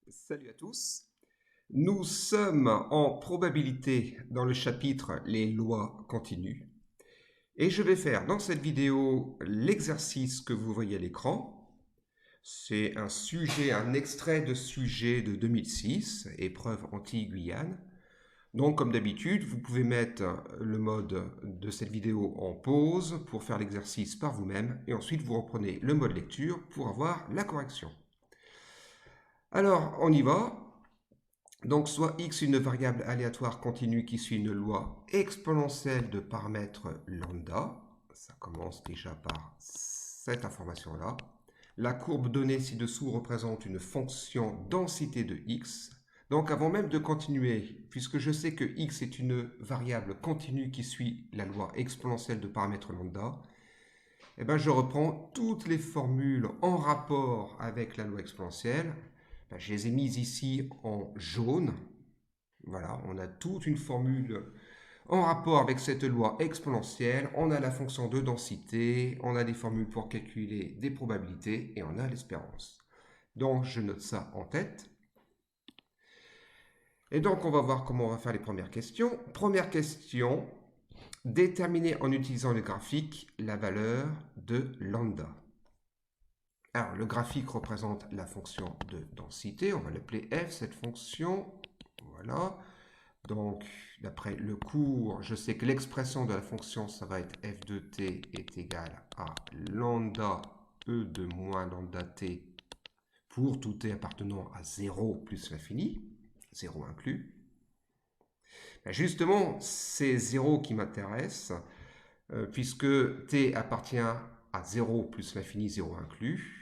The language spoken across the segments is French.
Salut à tous. Nous sommes en probabilité dans le chapitre Les lois continues. Et je vais faire dans cette vidéo l'exercice que vous voyez à l'écran. C'est un extrait de sujet de 2006, épreuve anti-Guyane. Donc comme d'habitude, vous pouvez mettre le mode de cette vidéo en pause pour faire l'exercice par vous-même et ensuite vous reprenez le mode lecture pour avoir la correction. Alors, on y va. Donc, soit x une variable aléatoire continue qui suit une loi exponentielle de paramètres lambda. Ça commence déjà par cette information-là. La courbe donnée ci-dessous représente une fonction densité de x. Donc, avant même de continuer, puisque je sais que x est une variable continue qui suit la loi exponentielle de paramètres lambda, eh ben, je reprends toutes les formules en rapport avec la loi exponentielle. Je les ai mises ici en jaune. Voilà, on a toute une formule en rapport avec cette loi exponentielle. On a la fonction de densité, on a des formules pour calculer des probabilités et on a l'espérance. Donc, je note ça en tête. Et donc, on va voir comment on va faire les premières questions. Première question, déterminer en utilisant le graphique la valeur de lambda. Alors, le graphique représente la fonction de densité. On va l'appeler f, cette fonction. Voilà. Donc, d'après le cours, je sais que l'expression de la fonction, ça va être f de t est égal à lambda e de moins lambda t pour tout t appartenant à 0 plus l'infini, 0 inclus. Justement, c'est 0 qui m'intéresse, puisque t appartient à 0 plus l'infini, 0 inclus.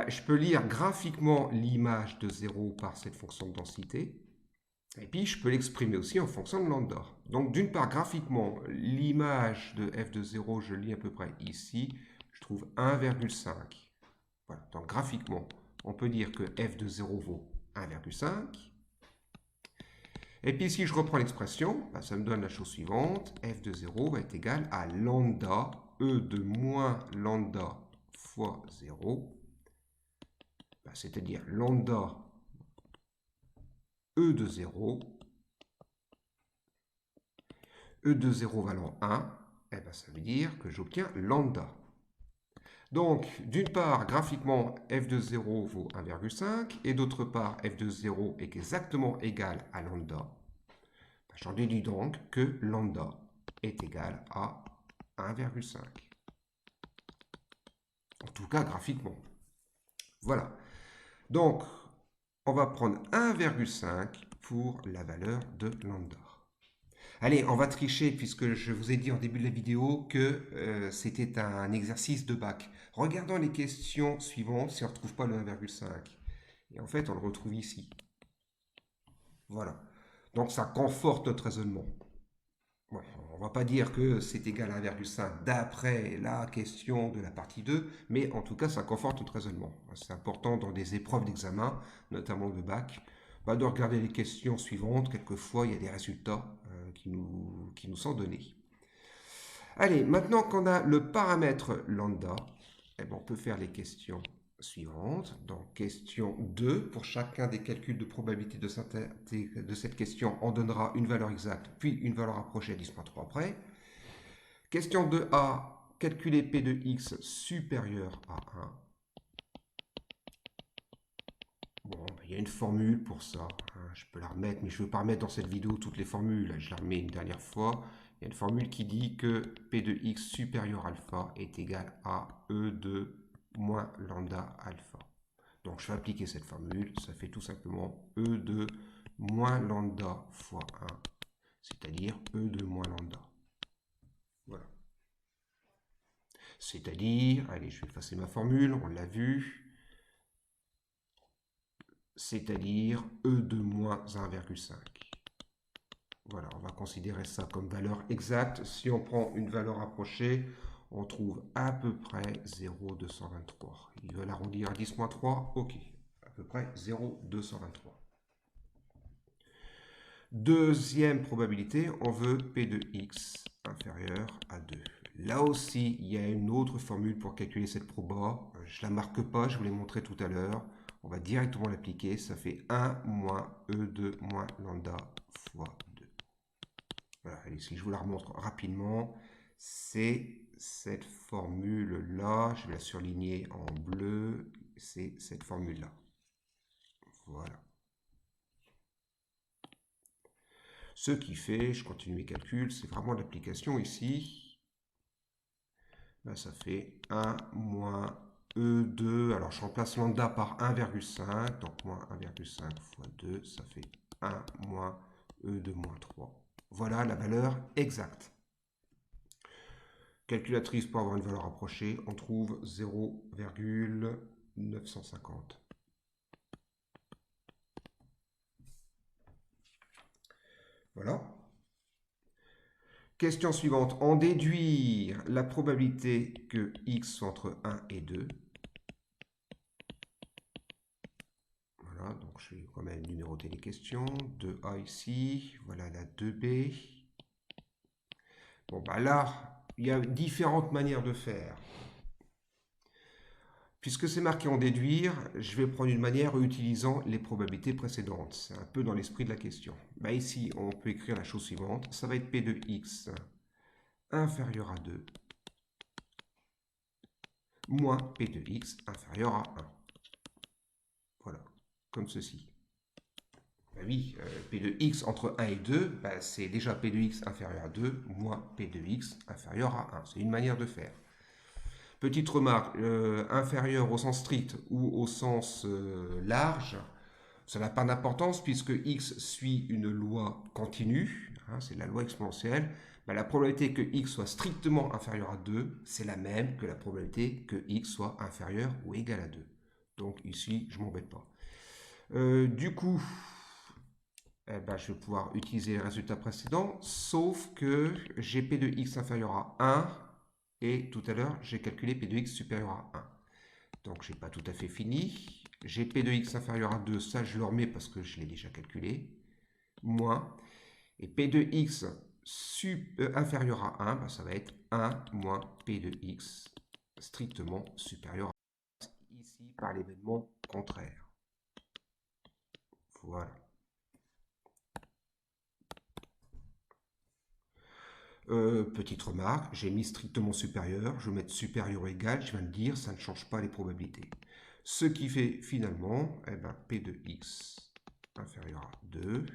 Je peux lire graphiquement l'image de 0 par cette fonction de densité. Et puis, je peux l'exprimer aussi en fonction de lambda. Donc, d'une part, graphiquement, l'image de f de 0, je lis à peu près ici, je trouve 1,5. Voilà. Donc, graphiquement, on peut dire que f de 0 vaut 1,5. Et puis, si je reprends l'expression, ça me donne la chose suivante. F de 0 va être égal à lambda, e de moins lambda fois 0. C'est-à-dire lambda e de 0. E de 0 valant 1, ça veut dire que j'obtiens lambda. Donc, d'une part, graphiquement, f de 0 vaut 1,5, et d'autre part, f de 0 est exactement égal à lambda. J'en déduis donc que lambda est égal à 1,5. En tout cas, graphiquement. Voilà. Donc, on va prendre 1,5 pour la valeur de lambda. Allez, on va tricher puisque je vous ai dit en début de la vidéo que c'était un exercice de bac. Regardons les questions suivantes si on ne retrouve pas le 1,5. Et en fait, on le retrouve ici. Voilà. Donc ça conforte notre raisonnement. Bon, on ne va pas dire que c'est égal à 1,5 d'après la question de la partie 2, mais en tout cas, ça conforte notre raisonnement. C'est important dans des épreuves d'examen, notamment de bac, de regarder les questions suivantes. Quelquefois, il y a des résultats qui nous sont donnés. Allez, maintenant qu'on a le paramètre lambda, on peut faire les questions suivantes. Donc, question 2, pour chacun des calculs de probabilité de cette question, on donnera une valeur exacte, puis une valeur approchée à 10-3 près. Question 2a, calculer P de x supérieur à 1. Bon, il y a une formule pour ça. Je peux la remettre, mais je ne veux pas remettre dans cette vidéo toutes les formules. Je la remets une dernière fois. Il y a une formule qui dit que P de x supérieur à alpha est égal à E de moins lambda alpha. Donc je vais appliquer cette formule. Ça fait tout simplement E de moins lambda fois 1, c'est-à-dire E de moins lambda. Voilà. C'est-à-dire, allez, je vais effacer ma formule, on l'a vu, c'est-à-dire E de moins 1,5. Voilà, on va considérer ça comme valeur exacte. Si on prend une valeur approchée, on trouve à peu près 0,223. Il veut l'arrondir à 10-3, ok, à peu près 0,223. Deuxième probabilité, on veut P de x inférieur à 2. Là aussi, il y a une autre formule pour calculer cette proba. Je ne la marque pas, je vous l'ai montré tout à l'heure. On va directement l'appliquer. Ça fait 1 moins E2 moins lambda fois 2. Voilà, allez, si je vous la remontre rapidement, c'est cette formule-là. Je vais la surligner en bleu. C'est cette formule-là. Voilà. Ce qui fait, je continue mes calculs, c'est vraiment l'application ici. Ben, ça fait 1 moins E2. Alors, je remplace lambda par 1,5. Donc, moins 1,5 fois 2, ça fait 1 moins E2 moins 3. Voilà la valeur exacte. Calculatrice pour avoir une valeur approchée, on trouve 0,950. Voilà. Question suivante. En déduire la probabilité que x soit entre 1 et 2. Voilà, donc je vais quand même numéroter les questions. 2A ici, voilà la 2B. Bon, bah là, il y a différentes manières de faire. Puisque c'est marqué en déduire, je vais prendre une manière utilisant les probabilités précédentes. C'est un peu dans l'esprit de la question. Bah ici, on peut écrire la chose suivante. Ça va être P de x inférieur à 2 moins P de x inférieur à 1. Voilà, comme ceci. Bah oui, P de x entre 1 et 2, bah c'est déjà P de x inférieur à 2 moins P de x inférieur à 1. C'est une manière de faire. Petite remarque, inférieur au sens strict ou au sens large, ça n'a pas d'importance puisque x suit une loi continue, hein, c'est la loi exponentielle. Ben, la probabilité que x soit strictement inférieur à 2, c'est la même que la probabilité que x soit inférieur ou égal à 2. Donc ici, je ne m'embête pas. Du coup, eh ben, je vais pouvoir utiliser les résultats précédents, sauf que j'ai p de x inférieur à 1, et tout à l'heure, j'ai calculé p de x supérieur à 1. Donc, je n'ai pas tout à fait fini. J'ai p de x inférieur à 2, ça je le remets parce que je l'ai déjà calculé. Moins. Et p de x inférieur à 1, ben, ça va être 1 moins p de x strictement supérieur à 1. Ici, par l'événement contraire. Voilà. Petite remarque, j'ai mis strictement supérieur, je vais mettre supérieur ou égal, je viens de dire, ça ne change pas les probabilités. Ce qui fait finalement, eh ben, P de x inférieur à 2,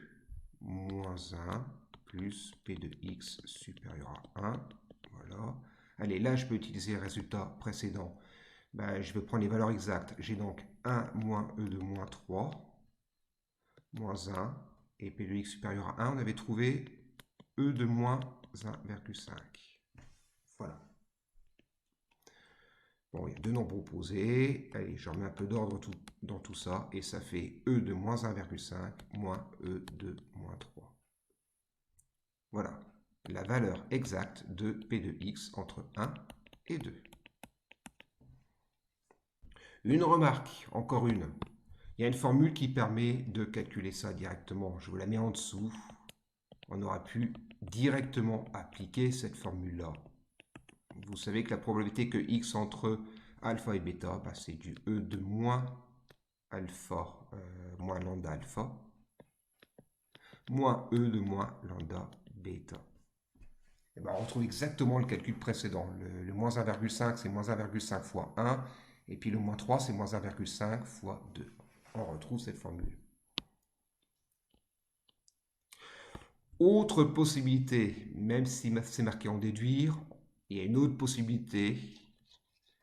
moins 1, plus P de x supérieur à 1. Voilà. Allez, là, je peux utiliser le résultat précédent. Ben, je vais prendre les valeurs exactes. J'ai donc 1 moins E de moins 3, moins 1, et P de x supérieur à 1. On avait trouvé E de moins 1,5. Voilà. Bon, il y a deux nombres opposés. Allez, je remets un peu d'ordre dans tout ça. Et ça fait E de moins 1,5 moins E de moins 3. Voilà. La valeur exacte de P de x entre 1 et 2. Une remarque, encore une. Il y a une formule qui permet de calculer ça directement. Je vous la mets en dessous. On aura pu directement appliquer cette formule-là. Vous savez que la probabilité que x entre alpha et bêta, bah, c'est du E de moins alpha moins lambda alpha moins E de moins lambda bêta. Et ben, on retrouve exactement le calcul précédent. Le moins 1,5 c'est moins 1,5 fois 1 et puis le moins 3 c'est moins 1,5 fois 2. On retrouve cette formule. Autre possibilité, même si c'est marqué en déduire, il y a une autre possibilité.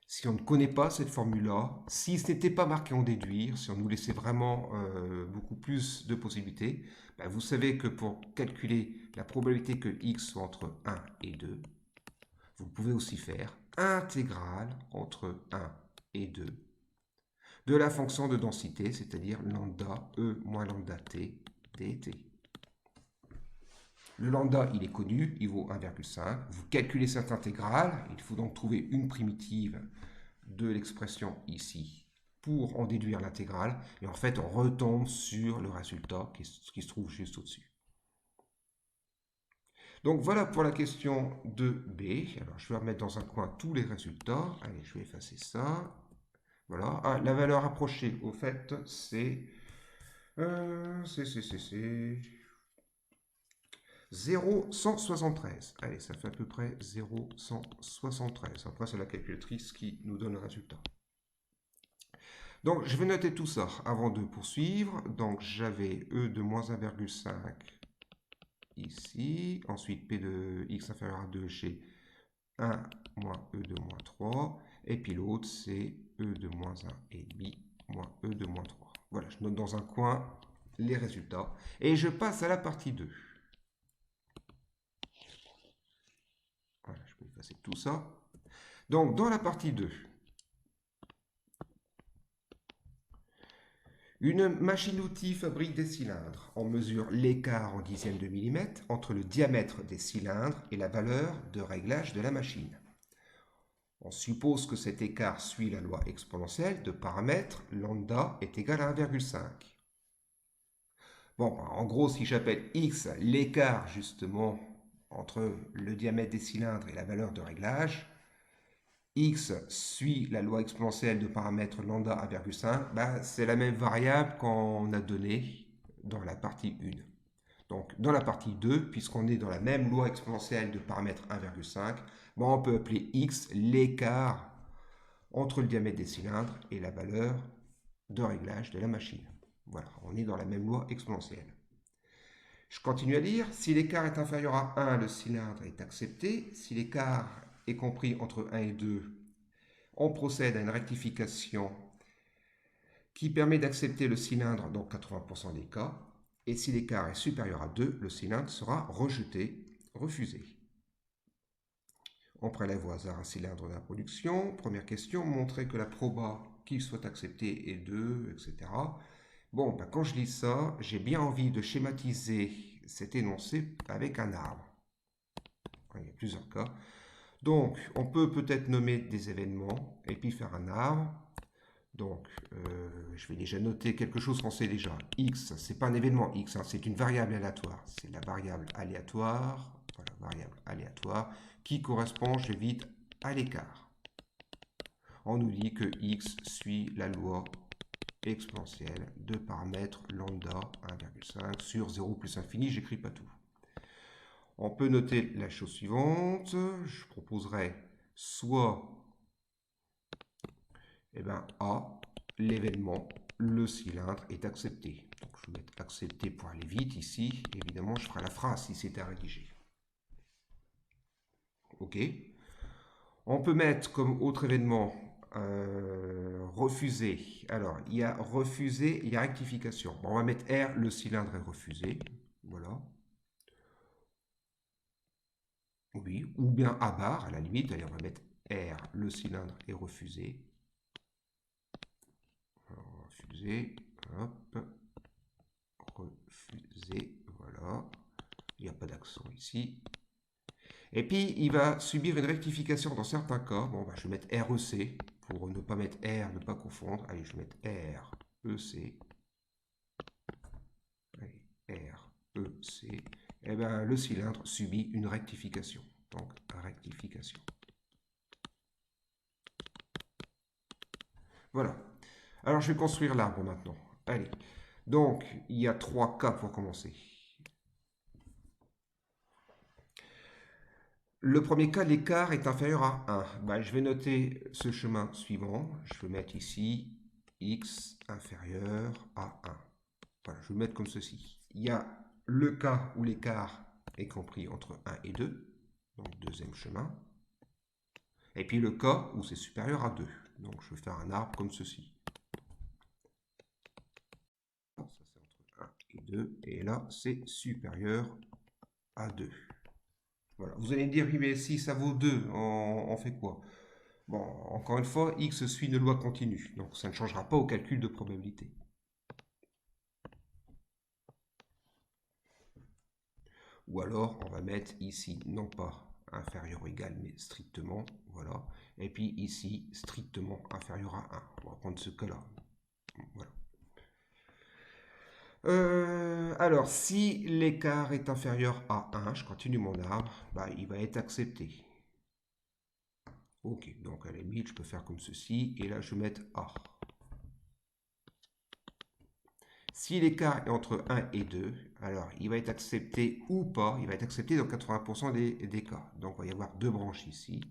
Si on ne connaît pas cette formule-là, si ce n'était pas marqué en déduire, si on nous laissait vraiment beaucoup plus de possibilités, ben vous savez que pour calculer la probabilité que x soit entre 1 et 2, vous pouvez aussi faire intégrale entre 1 et 2 de la fonction de densité, c'est-à-dire lambda E moins lambda T dt. Le lambda, il est connu, il vaut 1,5. Vous calculez cette intégrale, il faut donc trouver une primitive de l'expression ici pour en déduire l'intégrale. Et en fait, on retombe sur le résultat qui se trouve juste au-dessus. Donc voilà pour la question de B. Alors je vais remettre dans un coin tous les résultats. Allez, je vais effacer ça. Voilà. Ah, la valeur approchée, au fait, c'est 0,173. Allez, ça fait à peu près 0,173. Après, c'est la calculatrice qui nous donne le résultat. Donc, je vais noter tout ça avant de poursuivre. Donc, j'avais E de moins 1,5 ici. Ensuite, P de x inférieur à 2 chez 1 moins E de moins 3. Et puis l'autre, c'est E de moins 1,5 moins E de moins 3. Voilà, je note dans un coin les résultats. Et je passe à la partie 2. Voilà, je peux effacer tout ça. Donc, dans la partie 2, une machine-outil fabrique des cylindres. On mesure l'écart en dixièmes de millimètre entre le diamètre des cylindres et la valeur de réglage de la machine. On suppose que cet écart suit la loi exponentielle de paramètres lambda est égal à 1,5. Bon, en gros, si j'appelle x l'écart justement entre le diamètre des cylindres et la valeur de réglage, x suit la loi exponentielle de paramètres lambda 1,5, ben, c'est la même variable qu'on a donnée dans la partie 1. Donc, dans la partie 2, puisqu'on est dans la même loi exponentielle de paramètres 1,5, ben, on peut appeler x l'écart entre le diamètre des cylindres et la valeur de réglage de la machine. Voilà, on est dans la même loi exponentielle. Je continue à lire, si l'écart est inférieur à 1, le cylindre est accepté. Si l'écart est compris entre 1 et 2, on procède à une rectification qui permet d'accepter le cylindre dans 80% des cas. Et si l'écart est supérieur à 2, le cylindre sera rejeté, refusé. On prélève au hasard un cylindre de la production. Première question, montrer que la proba qu'il soit accepté est 2, etc. Bon, ben, quand je lis ça, j'ai bien envie de schématiser cet énoncé avec un arbre. Il y a plusieurs cas. Donc, on peut peut-être nommer des événements et puis faire un arbre. Donc, je vais déjà noter quelque chose qu'on sait déjà. X, c'est pas un événement X, hein, c'est une variable aléatoire. C'est la variable aléatoire, voilà, variable aléatoire, qui correspond, je vais vite, à l'écart. On nous dit que X suit la loi exponentielle de paramètres lambda 1,5 sur 0 plus infini, j'écris pas tout. On peut noter la chose suivante, je proposerai soit A, l'événement, le cylindre est accepté. Donc je vais mettre accepté pour aller vite ici. Évidemment, je ferai la phrase si c'était à rédiger. OK. On peut mettre comme autre événement refusé. Alors, il y a refusé, il y a rectification. Bon, on va mettre R, le cylindre est refusé. Voilà. Oui, ou bien A bar, à la limite. Allez, on va mettre R, le cylindre est refusé. Alors, refusé, hop, refusé, voilà. Il n'y a pas d'accent ici. Et puis, il va subir une rectification dans certains cas. Bon, bah, je vais mettre REC pour ne pas mettre R, ne pas confondre. Allez, je vais mettre REC. Allez, REC. Et bien, le cylindre subit une rectification. Donc, rectification. Voilà. Alors, je vais construire l'arbre maintenant. Allez. Donc, il y a 3 cas pour commencer. Le premier cas, l'écart est inférieur à 1. Ben, je vais noter ce chemin suivant. Je vais mettre ici x inférieur à 1. Voilà, je vais le mettre comme ceci. Il y a le cas où l'écart est compris entre 1 et 2, donc deuxième chemin. Et puis le cas où c'est supérieur à 2. Donc je vais faire un arbre comme ceci. Ça c'est entre 1 et 2. Et là c'est supérieur à 2. Voilà. Vous allez me dire, oui, mais si ça vaut 2, on fait quoi? Bon, encore une fois, x suit une loi continue, donc ça ne changera pas au calcul de probabilité. Ou alors, on va mettre ici, non pas inférieur ou égal, mais strictement, voilà. Et puis ici, strictement inférieur à 1. On va prendre ce cas-là. Voilà. Alors, si l'écart est inférieur à 1, je continue mon arbre, bah, il va être accepté. Ok, donc à la limite, je peux faire comme ceci, et là, je vais mettre A. Si l'écart est entre 1 et 2, alors il va être accepté ou pas, il va être accepté dans 80% des cas. Donc il va y avoir deux branches ici,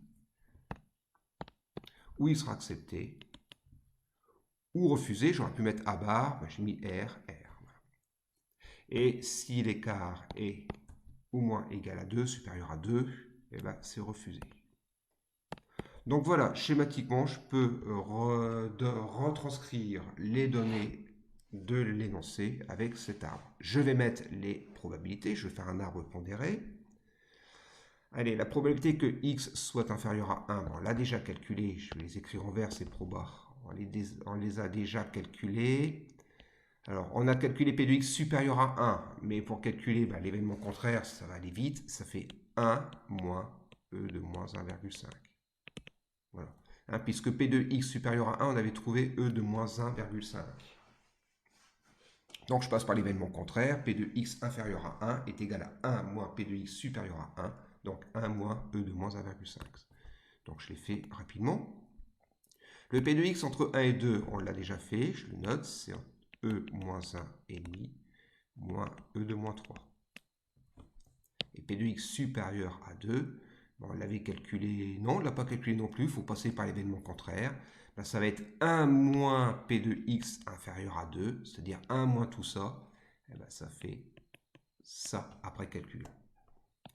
où il sera accepté, ou refusé, j'aurais pu mettre A bar, ben, j'ai mis R, R. Voilà. Et si l'écart est au moins égal à 2, supérieur à 2, eh ben, c'est refusé. Donc voilà, schématiquement, je peux retranscrire les données de l'énoncé avec cet arbre. Je vais mettre les probabilités, je vais faire un arbre pondéré. Allez, la probabilité que x soit inférieur à 1, bon, on l'a déjà calculé, je vais les écrire en vert, ces probas. On les a déjà calculés. Alors, on a calculé P de x supérieur à 1, mais pour calculer l'événement contraire, ça va aller vite, ça fait 1 moins E de moins 1,5. Voilà. Hein, puisque P de x supérieur à 1, on avait trouvé E de moins 1,5. Donc, je passe par l'événement contraire, P de x inférieur à 1 est égal à 1 moins P de x supérieur à 1, donc 1 moins E de moins 1,5. Donc, je l'ai fait rapidement. Le P de x entre 1 et 2, on l'a déjà fait, je le note, c'est E moins 1,5 moins E de moins 3. Et P de x supérieur à 2, bon, on l'avait calculé, non, on ne l'a pas calculé non plus, il faut passer par l'événement contraire. Ben, ça va être 1 moins P de x inférieur à 2, c'est-à-dire 1 moins tout ça, et ben, ça fait ça après calcul.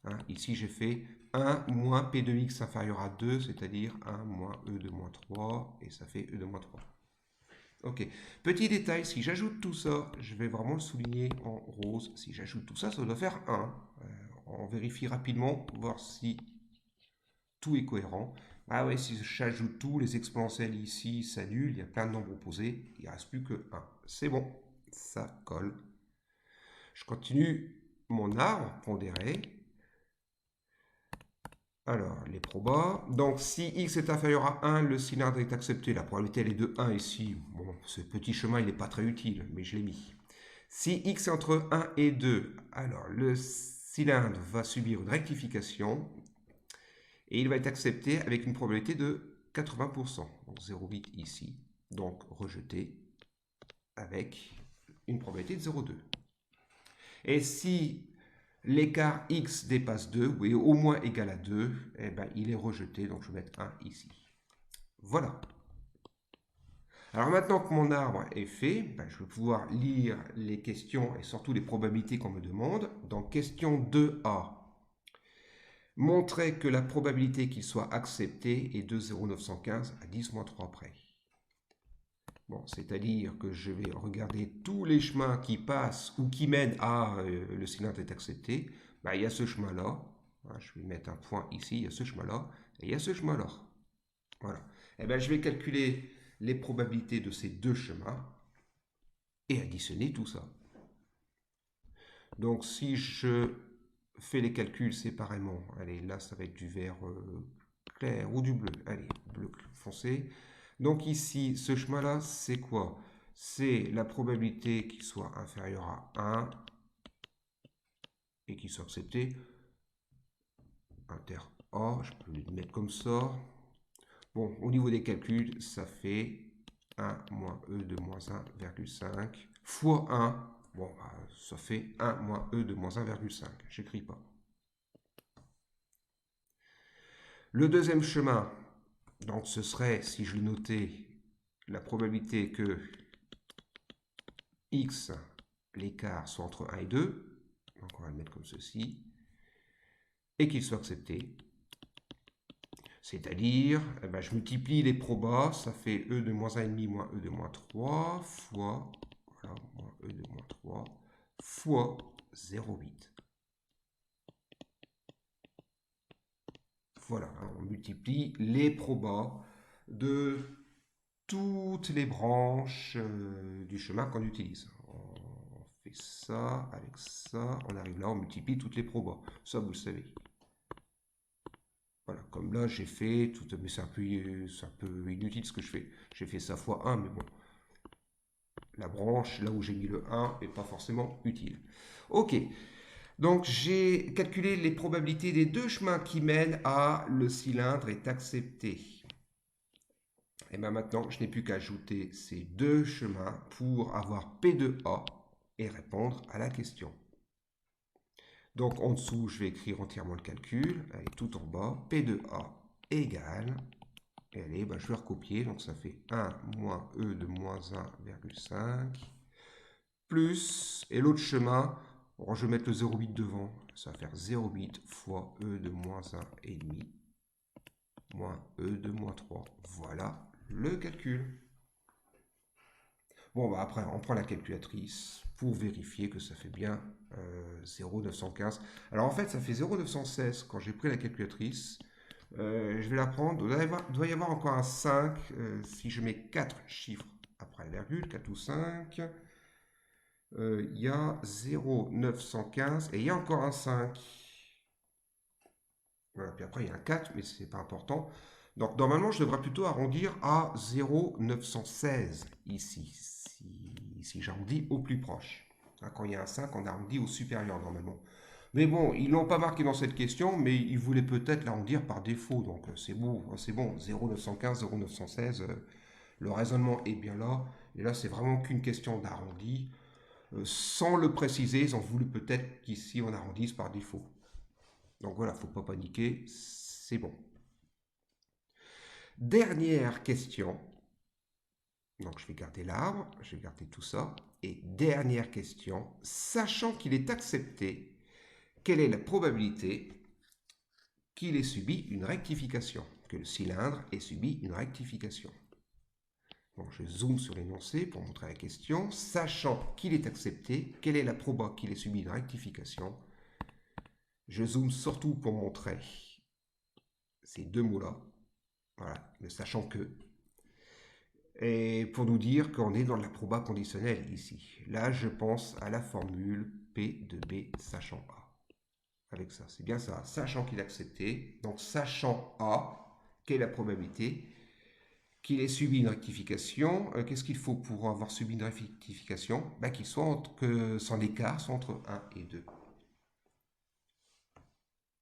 Hein, ici, j'ai fait 1 moins P de x inférieur à 2, c'est-à-dire 1 moins E de moins 3, et ça fait E de moins 3. Ok, petit détail, si j'ajoute tout ça, je vais vraiment le souligner en rose. Si j'ajoute tout ça, ça doit faire 1. On vérifie rapidement, voir si tout est cohérent. Ah ouais, si j'ajoute tout, les exponentielles ici s'annulent, il y a plein de nombres opposés, il ne reste plus que 1. C'est bon, ça colle. Je continue mon arbre pondéré. Alors, les probas. Donc, si x est inférieur à 1, le cylindre est accepté. La probabilité, elle est de 1 ici. Bon, ce petit chemin, il n'est pas très utile, mais je l'ai mis. Si x est entre 1 et 2, alors le cylindre va subir une rectification et il va être accepté avec une probabilité de 80%. Donc 0,8 ici. Donc rejeté avec une probabilité de 0,2. Et si l'écart x dépasse 2, ou est au moins égal à 2, eh ben, il est rejeté, donc je vais mettre 1 ici. Voilà. Alors maintenant que mon arbre est fait, ben, je vais pouvoir lire les questions et surtout les probabilités qu'on me demande. Dans question 2a, montrer que la probabilité qu'il soit accepté est de 0,915 à 10-3 près. Bon, c'est-à-dire que je vais regarder tous les chemins qui passent ou qui mènent à le cylindre est accepté. Ben, il y a ce chemin-là. Je vais mettre un point ici. Il y a ce chemin-là. Et il y a ce chemin-là. Voilà. Et ben, je vais calculer les probabilités de ces deux chemins et additionner tout ça. Donc, si je fais les calculs séparément, allez, là, ça va être du vert clair ou du bleu. Allez, bleu foncé. Donc ici, ce chemin-là, c'est quoi? C'est la probabilité qu'il soit inférieur à 1 et qu'il soit accepté. Inter A, je peux le mettre comme ça. Bon, au niveau des calculs, ça fait 1 moins E de moins 1,5 fois 1. Bon, ça fait 1 moins E de moins 1,5. J'écris pas. Le deuxième chemin, donc ce serait, si je le notais, la probabilité que x, l'écart, soit entre 1 et 2. Donc on va le mettre comme ceci. Et qu'il soit accepté. C'est-à-dire, eh ben, je multiplie les probas, ça fait E de moins 1,5 moins E de moins 3 fois, voilà, moins E de moins 3 fois 0,8. Voilà, hein, on multiplie les probas de toutes les branches du chemin qu'on utilise. On fait ça avec ça, on arrive là, on multiplie toutes les probas. Ça, vous le savez. Voilà, comme là j'ai fait, tout, mais c'est un peu inutile ce que je fais. J'ai fait ça fois 1, mais bon. La branche, là où j'ai mis le 1, n'est pas forcément utile. Ok, Donc, j'ai calculé les probabilités des deux chemins qui mènent à le cylindre est accepté. Et bien maintenant, je n'ai plus qu'à ajouter ces deux chemins pour avoir P de A et répondre à la question. Donc, en dessous, je vais écrire entièrement le calcul. Allez, tout en bas, P de A égale, et allez, ben, je vais recopier, donc ça fait 1 moins E de moins 1,5, plus, et l'autre chemin, bon, je vais mettre le 0,8 devant, ça va faire 0,8 fois E de moins 1,5, moins E de moins 3. Voilà le calcul. Bon, bah après, on prend la calculatrice pour vérifier que ça fait bien 0,915. Alors en fait, ça fait 0,916 quand j'ai pris la calculatrice. Je vais la prendre. Il doit y avoir encore un 5 si je mets 4 chiffres après la virgule, 4 ou 5. Il y a 0,915 et il y a encore un 5. Voilà, puis après il y a un 4, mais ce n'est pas important. Donc normalement, je devrais plutôt arrondir à 0,916 ici, si j'arrondis au plus proche. Hein, quand il y a un 5, on arrondit au supérieur normalement. Mais bon, ils ne l'ont pas marqué dans cette question, mais ils voulaient peut-être l'arrondir par défaut. Donc c'est bon, 0,915, 0,916, le raisonnement est bien là. Et là, c'est vraiment qu'une question d'arrondi. Sans le préciser, ils ont voulu peut-être qu'ici on arrondisse par défaut. Donc voilà, il ne faut pas paniquer, c'est bon. Dernière question. Donc je vais garder l'arbre, je vais garder tout ça. Et dernière question, sachant qu'il est accepté, quelle est la probabilité qu'il ait subi une rectification, que le cylindre ait subi une rectification? Bon, je zoome sur l'énoncé pour montrer la question. Sachant qu'il est accepté, quelle est la probabilité qu'il ait subi une rectification? Je zoome surtout pour montrer ces deux mots-là. Voilà, ne sachant que. Et pour nous dire qu'on est dans la proba conditionnelle ici. Là, je pense à la formule P de B sachant A. Avec ça, c'est bien ça. Sachant qu'il est accepté, donc sachant A, quelle est la probabilité qu'il ait subi une rectification? Qu'est-ce qu'il faut pour avoir subi une rectification? Ben, qu'il soit que son écart soit entre 1 et 2.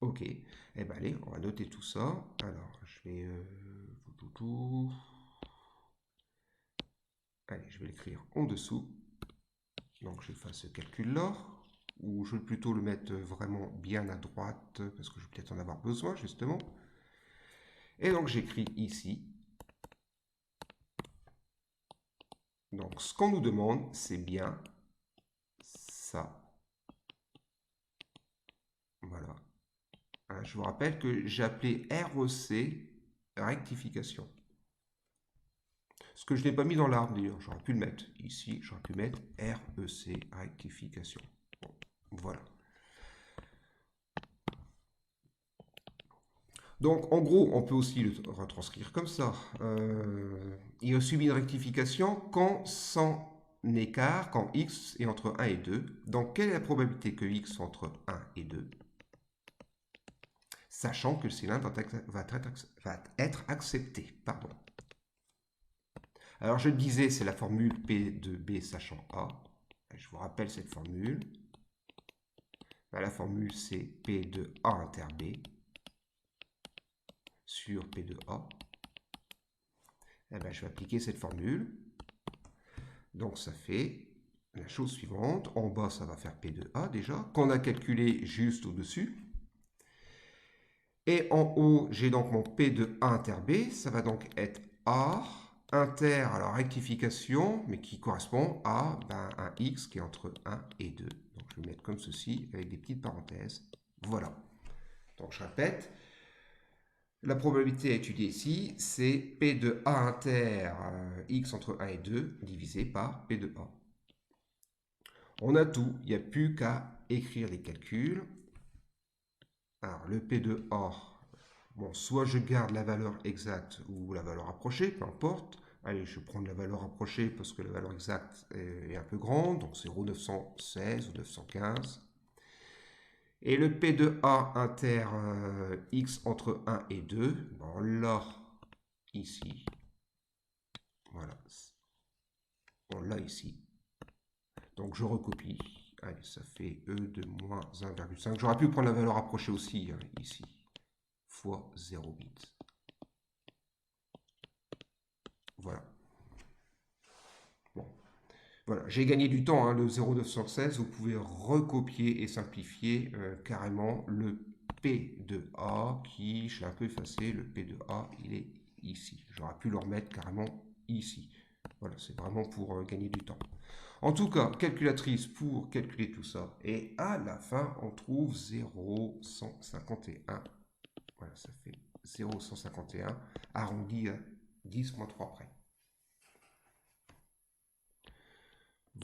Ok, eh ben allez, on va noter tout ça. Alors, je vais... Allez, je vais l'écrire en dessous. Donc je fais ce calcul-là, ou je vais plutôt le mettre vraiment bien à droite, parce que je vais peut-être en avoir besoin, justement. Et donc j'écris ici. Donc ce qu'on nous demande, c'est bien ça. Voilà. Hein, je vous rappelle que j'ai appelé REC rectification. Ce que je n'ai pas mis dans l'arbre d'ailleurs, j'aurais pu le mettre ici, j'aurais pu mettre REC rectification. Bon, voilà. Donc, en gros, on peut aussi le retranscrire comme ça. Il a subi une rectification quand son écart, quand x est entre 1 et 2. Donc, quelle est la probabilité que x soit entre 1 et 2? Sachant que le cylindre va être accepté. Pardon. Alors, je le disais, c'est la formule P de B sachant A. Je vous rappelle cette formule. La formule, c'est P de A inter B sur P de A. Eh bien, je vais appliquer cette formule. Donc, ça fait la chose suivante. En bas, ça va faire P de A déjà, qu'on a calculé juste au-dessus. Et en haut, j'ai donc mon P de A inter B. Ça va donc être A inter, alors rectification, mais qui correspond à un X qui est entre 1 et 2. Donc, je vais mettre comme ceci, avec des petites parenthèses. Voilà. Donc, je répète. La probabilité à étudier ici, c'est P de A inter X entre 1 et 2 divisé par P de A. On a tout, il n'y a plus qu'à écrire les calculs. Alors, le P de A, bon, soit je garde la valeur exacte ou la valeur approchée, peu importe. Allez, je vais prendre la valeur approchée parce que la valeur exacte est un peu grande, donc c'est 0,916 ou 915. Et le P de A inter X entre 1 et 2, bon, là, ici, voilà, on l'a ici. Donc je recopie. Allez, ça fait E de moins 1,5. J'aurais pu prendre la valeur approchée aussi, hein, ici, fois 0 bits. Voilà. Bon. Voilà, j'ai gagné du temps, hein, le 0,916. Vous pouvez recopier et simplifier carrément le P de A qui, je l'ai un peu effacé, le P de A, il est ici. J'aurais pu le remettre carrément ici. Voilà, c'est vraiment pour gagner du temps. En tout cas, calculatrice pour calculer tout ça. Et à la fin, on trouve 0,151. Voilà, ça fait 0,151 arrondi à 10 moins 3 près.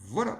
Voilà.